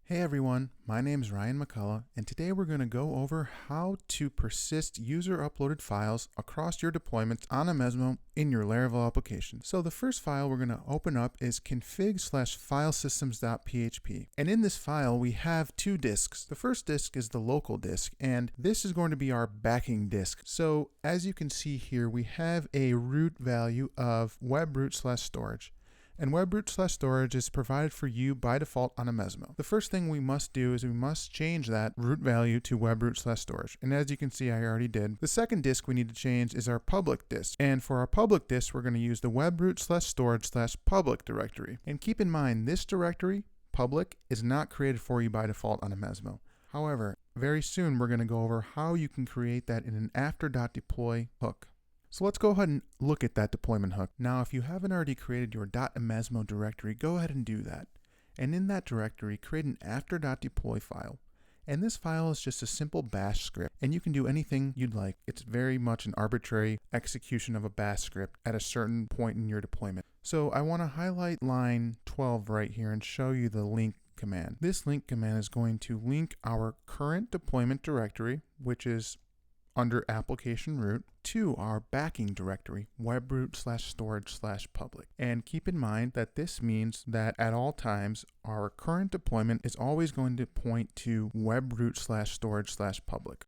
Hey everyone, my name is Ryan McCullough, and today we're going to go over how to persist user-uploaded files across your deployments on Amezmo in your Laravel application. So the first file we're going to open up is config/filesystems.php. And in this file, we have two disks. The first disk is the local disk, and this is going to be our backing disk. So as you can see here, we have a root value of webroot/storage. And webroot/storage is provided for you by default on Amezmo. The first thing we must do is we must change that root value to webroot/storage. And as you can see, I already did. The second disk we need to change is our public disk. And for our public disk, we're going to use the webroot/storage/public directory. And keep in mind, this directory, public, is not created for you by default on Amezmo. However, very soon we're going to go over how you can create that in an after.deploy hook. So let's go ahead and look at that deployment hook. Now, if you haven't already created your .amezmo directory, go ahead and do that. And in that directory, create an after.deploy file. And this file is just a simple bash script, and you can do anything you'd like. It's very much an arbitrary execution of a bash script at a certain point in your deployment. So I want to highlight line 12 right here and show you the link command. This link command is going to link our current deployment directory, which is under application root, to our backing directory, webroot/storage/public. And keep in mind that this means that at all times, our current deployment is always going to point to webroot/storage/public.